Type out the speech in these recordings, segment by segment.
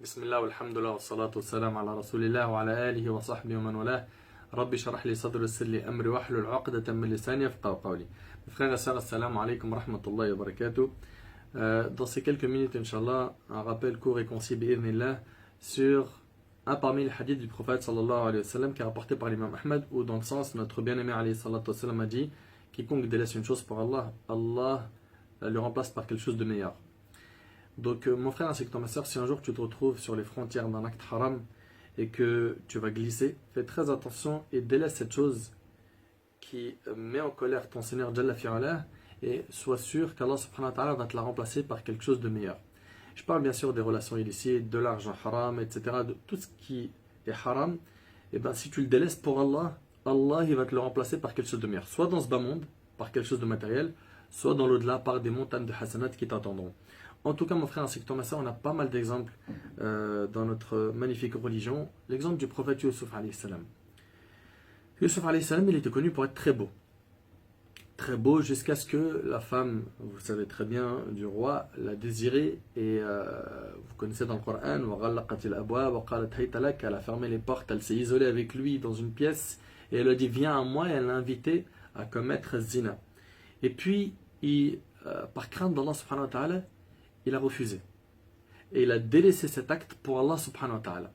بسم الله والحمد لله والصلاة والسلام على رسول الله وعلى آله وصحبه ومن والاه. ربي شرح لي صدري ويسر لي أمري واحلل عقدة من لساني يفقهوا قولي. Mes frères et sœurs, assalamu alaikum wa rahmatullahi wa barakatuh. Dans ces quelques minutes, Inch'Allah, un rappel court et concis, bi'idhnillah, sur un parmi les hadiths du prophète sallallahu alayhi wa sallam qui est rapporté par l'imam Ahmed, où dans le sens, notre bien-aimé alayhi salatu wa sallam a dit: quiconque délaisse une chose pour Allah, Allah le remplace par quelque chose de meilleur. Donc mon frère ainsi que toi ma soeur, si un jour tu te retrouves sur les frontières d'un acte haram et que tu vas glisser, fais très attention et délaisse cette chose qui met en colère ton Seigneur Jalla fi'ala, et sois sûr qu'Allah subhanahu wa ta'ala va te la remplacer par quelque chose de meilleur. Je parle bien sûr des relations illicites, de l'argent haram, etc. De tout ce qui est haram. Et bien si tu le délaisses pour Allah, Allah il va te le remplacer par quelque chose de meilleur. Soit dans ce bas monde, par quelque chose de matériel, soit dans l'au-delà, par des montagnes de hasanat qui t'attendront. En tout cas, mon frère ainsi que toi, ma soeur, on a pas mal d'exemples dans notre magnifique religion. L'exemple du prophète Yusuf alayhi salam. Yusuf alayhi salam, il était connu pour être très beau. Très beau jusqu'à ce que la femme, vous savez très bien, du roi l'a désiré. Et vous connaissez dans le Coran, elle a fermé les portes, elle s'est isolée avec lui dans une pièce. Et elle a dit: viens à moi, et elle l'a invité à commettre zina. Et puis, par crainte d'Allah subhanahu wa ta'ala, il a refusé. Et il a délaissé cet acte pour Allah subhanahu wa ta'ala.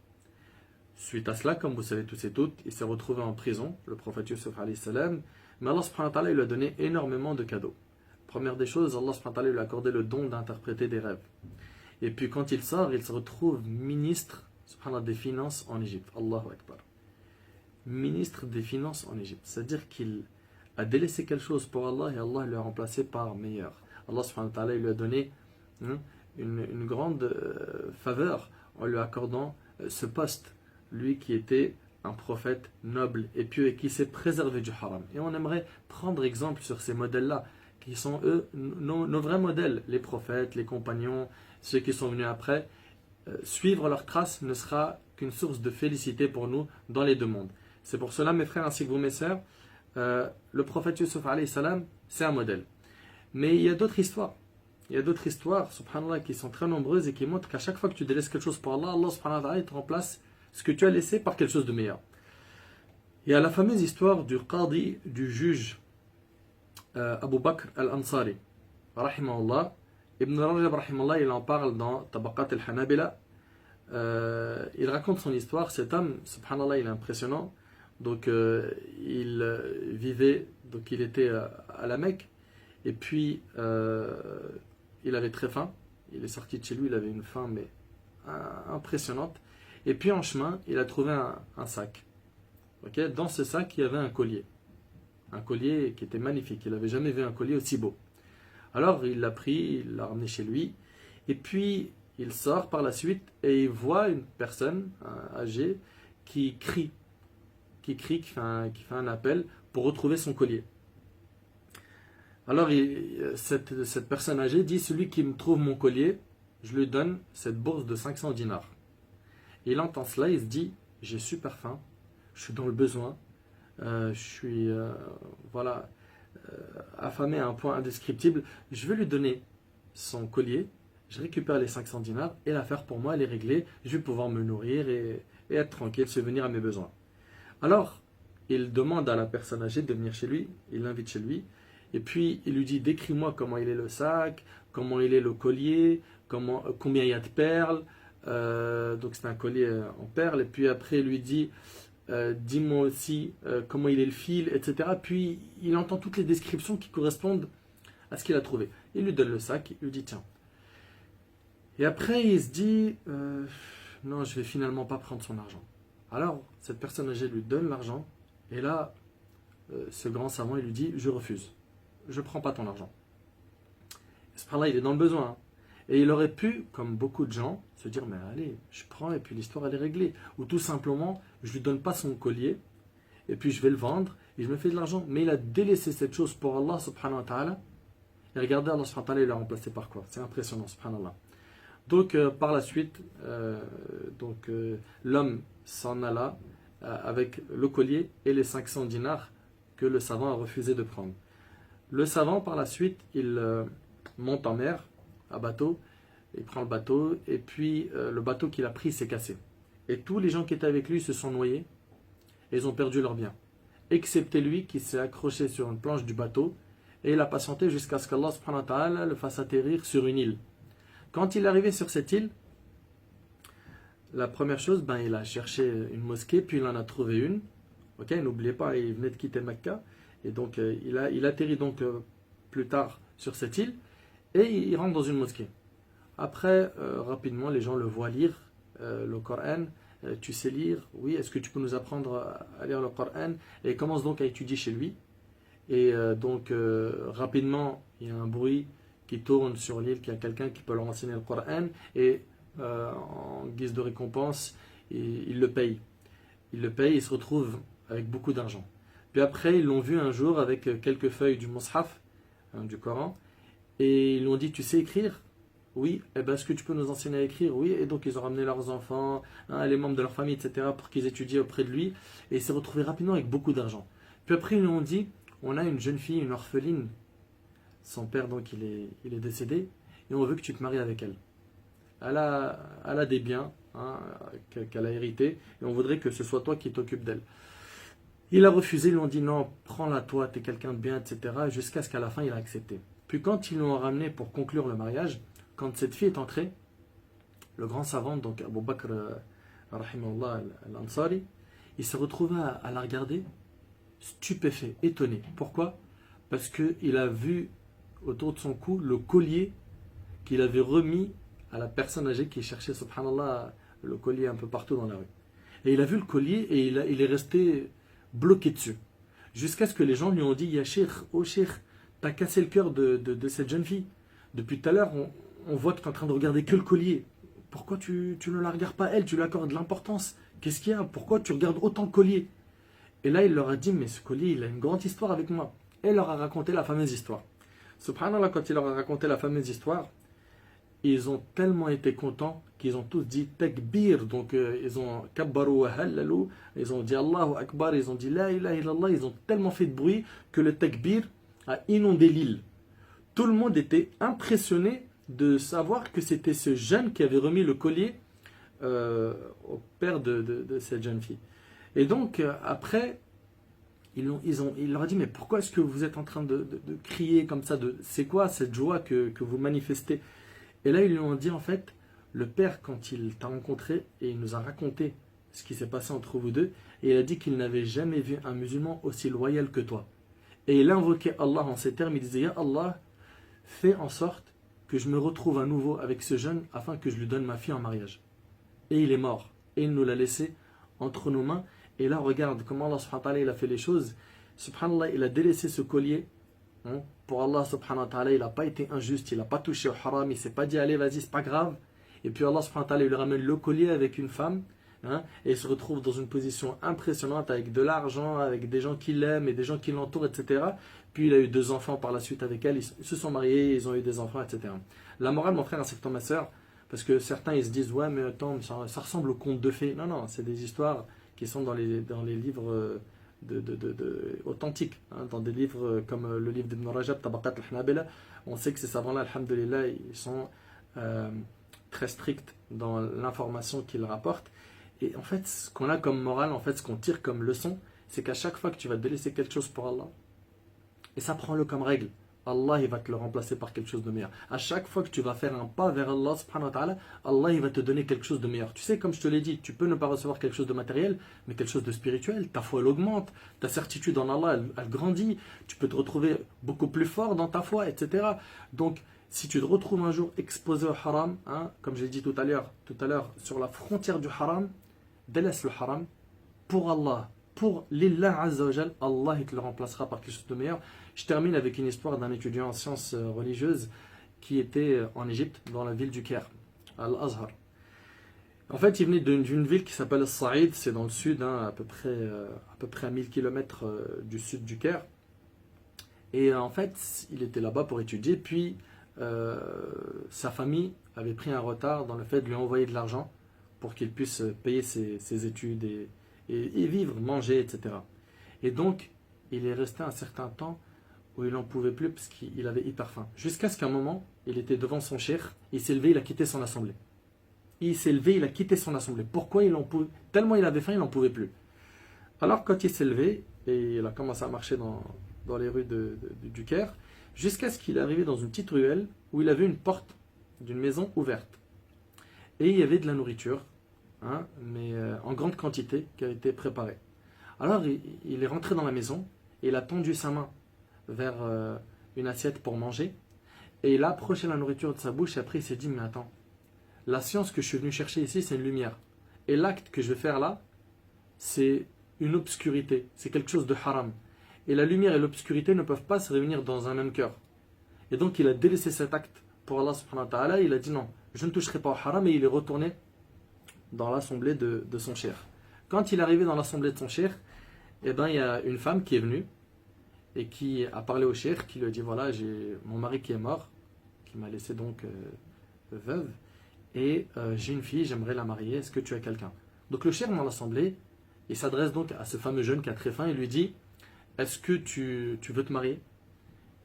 Suite à cela, comme vous savez tous et toutes, il s'est retrouvé en prison, le prophète Yusuf alayhi salam. Mais Allah subhanahu wa ta'ala lui a donné énormément de cadeaux. Première des choses, Allah subhanahu wa ta'ala lui a accordé le don d'interpréter des rêves. Et puis quand il sort, il se retrouve ministre subhanahu des finances en Égypte. Allahu Akbar. Ministre des finances en Égypte. C'est-à-dire qu'il a délaissé quelque chose pour Allah et Allah lui a remplacé par meilleur. Allah subhanahu wa ta'ala lui a donné une grande faveur en lui accordant ce poste, lui qui était un prophète noble et pieux et qui s'est préservé du haram. Et on aimerait prendre exemple sur ces modèles-là, qui sont eux nos vrais modèles, les prophètes, les compagnons, ceux qui sont venus après. Suivre leurs traces ne sera qu'une source de félicité pour nous dans les deux mondes. C'est pour cela, mes frères ainsi que vous, mes sœurs, le prophète Yusuf alayhi salam, c'est un modèle. Mais il y a d'autres histoires. Il y a d'autres histoires, subhanallah, qui sont très nombreuses et qui montrent qu'à chaque fois que tu délaisses quelque chose pour Allah, Allah subhanahu wa ta'ala te remplace ce que tu as laissé par quelque chose de meilleur. Il y a la fameuse histoire du qadi, du juge Abu Bakr al-Ansari, rahimahullah. Ibn Rajab, rahimahullah, il en parle dans Tabaqat al-Hanabila. Il raconte son histoire. Cet homme, subhanallah, il est impressionnant. Donc, il vivait, donc il était à la Mecque. Et puis, il avait très faim. Il est sorti de chez lui, il avait une faim mais impressionnante. Et puis en chemin, il a trouvé un sac. Okay? Dans ce sac, il y avait un collier. Un collier qui était magnifique. Il n'avait jamais vu un collier aussi beau. Alors, il l'a pris, il l'a ramené chez lui. Et puis, il sort par la suite et il voit une personne âgée qui crie. Qui fait un appel pour retrouver son collier. Alors, cette personne âgée dit: celui qui me trouve mon collier, je lui donne cette bourse de 500 dinars. Et il entend cela, il se dit: j'ai super faim, je suis dans le besoin, je suis affamé à un point indescriptible. Je vais lui donner son collier, je récupère les 500 dinars et l'affaire pour moi elle est réglée. Je vais pouvoir me nourrir et être tranquille, subvenir à mes besoins. Alors, il demande à la personne âgée de venir chez lui, il l'invite chez lui. Et puis il lui dit: décris-moi comment il est le sac, comment il est le collier, combien il y a de perles. Donc c'est un collier en perles. Et puis après il lui dit: dis-moi aussi comment il est le fil, etc. Puis il entend toutes les descriptions qui correspondent à ce qu'il a trouvé. Il lui donne le sac, il lui dit: tiens. Et après il se dit: non, je vais finalement pas prendre son argent. Alors cette personne âgée lui donne l'argent. Et là, ce grand savant il lui dit: je refuse. Je ne prends pas ton argent. Et ce là il est dans le besoin. Hein. Et il aurait pu, comme beaucoup de gens, se dire: mais allez, je prends et puis l'histoire elle est réglée. Ou tout simplement, je ne lui donne pas son collier et puis je vais le vendre et je me fais de l'argent. Mais il a délaissé cette chose pour Allah subhanahu wa ta'ala. Et regardez, Allah subhanahu wa ta'ala il l'a remplacé par quoi? C'est impressionnant, subhanallah. Donc par la suite, l'homme s'en alla avec le collier et les 500 dinars que le savant a refusé de prendre. Le savant, par la suite, il monte en mer, à bateau, il prend le bateau, et puis le bateau qu'il a pris s'est cassé. Et tous les gens qui étaient avec lui se sont noyés, et ils ont perdu leurs biens. Excepté lui qui s'est accroché sur une planche du bateau, et il a patienté jusqu'à ce qu'Allah subhanahu wa ta'ala le fasse atterrir sur une île. Quand il est arrivé sur cette île, la première chose, il a cherché une mosquée, puis il en a trouvé une. Ok, n'oubliez pas, il venait de quitter Mecca, et donc il atterrit donc plus tard sur cette île, et il rentre dans une mosquée. Après, rapidement, les gens le voient lire le Coran. Tu sais lire? Oui, est-ce que tu peux nous apprendre à lire le Coran? Et il commence donc à étudier chez lui. Et donc, rapidement, il y a un bruit qui tourne sur l'île, qu'il y a quelqu'un qui peut leur enseigner le Coran. Et en guise de récompense, il le paye. Il le paye, il se retrouve avec beaucoup d'argent. Puis après, ils l'ont vu un jour avec quelques feuilles du Mus'haf, du Coran. Et ils lui ont dit, tu sais écrire? Oui. Eh ben, est-ce que tu peux nous enseigner à écrire? Oui. Et donc, ils ont ramené leurs enfants, les membres de leur famille, etc., pour qu'ils étudient auprès de lui. Et il s'est retrouvé rapidement avec beaucoup d'argent. Puis après, ils lui ont dit, on a une jeune fille, une orpheline. Son père, donc, il est décédé. Et on veut que tu te maries avec elle. Elle a des biens qu'elle a hérités. Et on voudrait que ce soit toi qui t'occupes d'elle. Il a refusé, ils lui ont dit, non, prends-la toi, t'es quelqu'un de bien, etc. Jusqu'à ce qu'à la fin, il a accepté. Puis quand ils l'ont ramené pour conclure le mariage, quand cette fille est entrée, le grand savant, donc Abu Bakr rahimahullah al-Ansari, il s'est retrouvé à la regarder, stupéfait, étonné. Pourquoi? Parce qu'il a vu autour de son cou le collier qu'il avait remis à la personne âgée qui cherchait, subhanallah, le collier un peu partout dans la rue. Et il a vu le collier et il est resté bloqué dessus. Jusqu'à ce que les gens lui ont dit, ya Cheikh, oh Cheikh, t'as cassé le cœur de cette jeune fille. Depuis tout à l'heure, on voit que tu es en train de regarder que le collier. Pourquoi tu ne la regardes pas elle? Tu lui accordes de l'importance. Qu'est-ce qu'il y a? Pourquoi tu regardes autant le collier? Et là, il leur a dit, mais ce collier, il a une grande histoire avec moi. Et il leur a raconté la fameuse histoire. Subhanallah, quand il leur a raconté la fameuse histoire, ils ont tellement été contents qu'ils ont tous dit takbir. Donc ils ont kabbaru wa hallalu, ils ont dit Allahu Akbar, ils ont dit la ilaha illallah. Ils ont tellement fait de bruit que le takbir a inondé l'île. Tout le monde était impressionné de savoir que c'était ce jeune qui avait remis le collier au père de cette jeune fille. Et donc après, il leur a dit, mais pourquoi est-ce que vous êtes en train de crier comme ça? C'est quoi cette joie que vous manifestez? Et là, ils lui ont dit, en fait, le père, quand il t'a rencontré, et il nous a raconté ce qui s'est passé entre vous deux, et il a dit qu'il n'avait jamais vu un musulman aussi loyal que toi. Et il a invoqué Allah en ces termes, il disait, ya Allah, fais en sorte que je me retrouve à nouveau avec ce jeune afin que je lui donne ma fille en mariage. Et il est mort. Et il nous l'a laissé entre nos mains. Et là, regarde comment Allah subhanahu wa ta'ala il a fait les choses. Subhanallah, il a délaissé ce collier. Pour Allah subhanahu wa ta'ala, il n'a pas été injuste, il n'a pas touché au haram, il ne s'est pas dit allez vas-y c'est pas grave. Et puis Allah subhanahu wa ta'ala il lui ramène le collier avec une femme, et il se retrouve dans une position impressionnante avec de l'argent, avec des gens qui l'aiment et des gens qui l'entourent, etc. Puis il a eu 2 enfants par la suite avec elle, ils se sont mariés, ils ont eu des enfants, etc. La morale, mon frère, ainsi que ma soeur, parce que certains ils se disent ouais mais attends, ça ressemble au conte de fées. Non, c'est des histoires qui sont dans les livres authentiques, dans des livres comme le livre d'Ibn Rajab, Tabaqat al-Hanabila. On sait que ces savants-là, alhamdulillah, ils sont très stricts dans l'information qu'ils rapportent. Et en fait, ce qu'on a comme morale, en fait, ce qu'on tire comme leçon, c'est qu'à chaque fois que tu vas délaisser quelque chose pour Allah, et ça prend-le comme règle, Allah il va te le remplacer par quelque chose de meilleur. À chaque fois que tu vas faire un pas vers Allah subhanahu wa ta'ala, Allah il va te donner quelque chose de meilleur. Tu sais, comme je te l'ai dit, tu peux ne pas recevoir quelque chose de matériel, mais quelque chose de spirituel. Ta foi elle augmente, ta certitude en Allah elle grandit, tu peux te retrouver beaucoup plus fort dans ta foi, etc. Donc si tu te retrouves un jour exposé au haram, comme j'ai dit tout à l'heure, sur la frontière du haram, délaisse le haram pour Allah. Pour l'Illah Azza wa Jal, Allah il te le remplacera par quelque chose de meilleur. Je termine avec une histoire d'un étudiant en sciences religieuses qui était en Égypte, dans la ville du Caire, Al-Azhar. En fait, il venait d'une ville qui s'appelle Saïd, c'est dans le sud, à peu près à 1000 km du sud du Caire. Et en fait, il était là-bas pour étudier, puis sa famille avait pris un retard dans le fait de lui envoyer de l'argent pour qu'il puisse payer ses études et vivre, manger, etc. Et donc, il est resté un certain temps où il n'en pouvait plus parce qu'il avait hyper faim. Jusqu'à ce qu'à un moment, il était devant son cheikh, il s'est levé, il a quitté son assemblée. Il s'est levé, il a quitté son assemblée. Pourquoi il en pouvait, tellement il avait faim, il n'en pouvait plus. Alors quand il s'est levé, et il a commencé à marcher dans les rues du Caire, jusqu'à ce qu'il est arrivé dans une petite ruelle où il avait une porte d'une maison ouverte. Et il y avait de la nourriture, hein, mais en grande quantité, qui a été préparée. Alors il est rentré dans la maison, et il a tendu sa main vers une assiette pour manger, et il a approché la nourriture de sa bouche, et après il s'est dit, mais attends, la science que je suis venu chercher ici, c'est une lumière. Et l'acte que je vais faire là, c'est une obscurité, c'est quelque chose de haram. Et la lumière et l'obscurité ne peuvent pas se réunir dans un même cœur. Et donc il a délaissé cet acte pour Allah subhanahu wa ta'ala, il a dit non, je ne toucherai pas au haram, et il est retourné dans l'assemblée de son cheikh. Quand il est arrivé dans l'assemblée de son cheikh, eh ben, il y a une femme qui est venue et qui a parlé au cheikh, qui lui a dit voilà, j'ai mon mari qui est mort, qui m'a laissé donc veuve, et j'ai une fille, j'aimerais la marier, est-ce que tu as quelqu'un? Donc le cheikh dans l'assemblée, il s'adresse donc à ce fameux jeune qui a très faim et lui dit est-ce que tu veux te marier?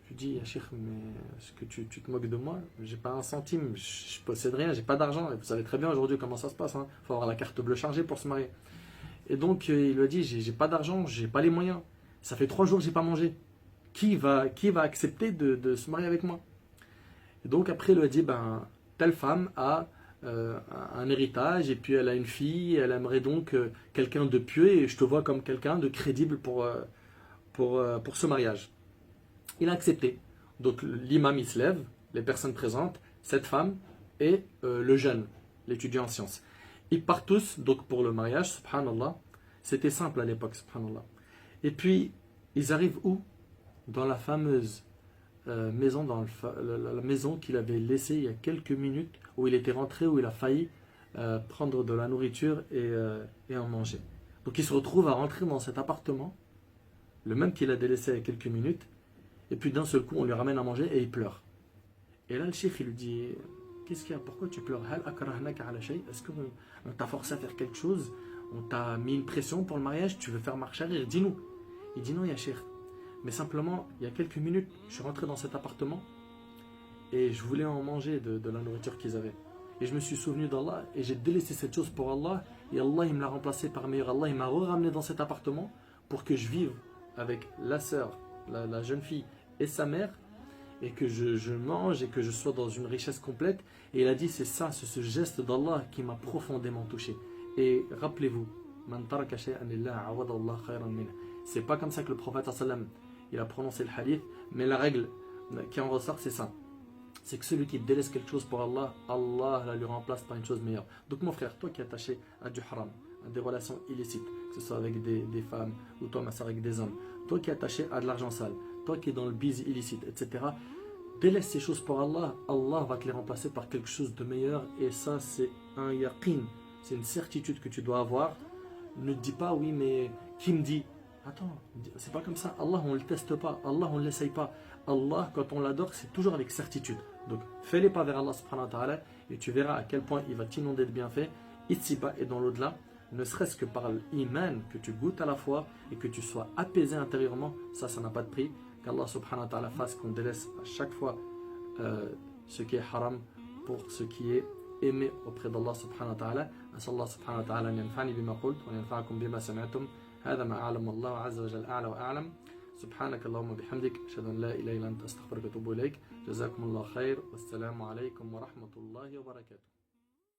Je lui dis ya cheikh, mais est-ce que tu te moques de moi? J'ai pas un centime, je possède rien, j'ai pas d'argent, et vous savez très bien aujourd'hui comment ça se passe, hein. Faut avoir la carte bleue chargée pour se marier. Et donc il lui a dit j'ai pas d'argent, j'ai pas les moyens, ça fait 3 jours que j'ai pas mangé, qui va accepter de se marier avec moi? Et donc après il lui a dit ben telle femme a un héritage, et puis elle a une fille, elle aimerait donc quelqu'un de pieux, et je te vois comme quelqu'un de crédible pour ce mariage. Il a accepté. Donc l'imam il se lève, les personnes présentes, cette femme et le jeune, l'étudiant en sciences. Ils partent tous donc pour le mariage, subhanallah. C'était simple à l'époque, subhanallah. Et puis ils arrivent où? Dans la fameuse maison, la maison qu'il avait laissée il y a quelques minutes, où il était rentré, où il a failli prendre de la nourriture et en manger. Donc il se retrouve à rentrer dans cet appartement, le même qu'il a délaissé il y a quelques minutes, et puis d'un seul coup on lui ramène à manger et il pleure. Et là le cheikh il lui dit qu'est-ce qu'il y a, pourquoi tu pleures? Est-ce qu'on t'a forcé à faire quelque chose? On t'a mis une pression pour le mariage? Tu veux faire marche arrière? Dis-nous. Il dit non ya cheikh, mais simplement il y a quelques minutes je suis rentré dans cet appartement et je voulais en manger de la nourriture qu'ils avaient. Et je me suis souvenu d'Allah et j'ai délaissé cette chose pour Allah, et Allah il me l'a remplacé par meilleur. Allah il m'a ramené dans cet appartement pour que je vive avec la sœur, la jeune fille et sa mère, et que je mange et que je sois dans une richesse complète. Et il a dit c'est ça, c'est ce geste d'Allah qui m'a profondément touché. Et rappelez-vous, c'est pas comme ça que le prophète il a prononcé le hadith, mais la règle qui en ressort c'est ça, c'est que celui qui délaisse quelque chose pour Allah, Allah la lui remplace par une chose meilleure. Donc mon frère, toi qui es attaché à du haram, à des relations illicites, que ce soit avec des femmes ou toi ma soeur avec des hommes, toi qui es attaché à de l'argent sale, toi qui es dans le bise illicite, etc., délaisse ces choses pour Allah, Allah va te les remplacer par quelque chose de meilleur. Et ça c'est un yaqin, c'est une certitude que tu dois avoir. Ne te dis pas oui mais qui me dit? Attends, c'est pas comme ça. Allah on le teste pas, Allah on ne l'essaye pas. Allah quand on l'adore c'est toujours avec certitude. Donc fais les pas vers Allah subhanahu wa ta'ala et tu verras à quel point il va t'inonder de bienfaits ici-bas et dans l'au-delà, ne serait-ce que par l'iman, que tu goûtes à la foi et que tu sois apaisé intérieurement. Ça n'a pas de prix. Qu'Allah subhanahu wa ta'ala fasse qu'on délaisse à chaque fois ce qui est haram pour ce qui est aimé auprès d'Allah subhanahu wa ta'ala. أسأل الله سبحانه وتعالى أن ينفعني بما قلت وأن ينفعكم بما سمعتم. هذا ما أعلم الله عز وجل أعلى وأعلم. سبحانك اللهم وبحمدك أشهد أن لا إله إلا أنت أستغفرك وأتوب إليك. جزاكم الله خير والسلام عليكم ورحمة الله وبركاته.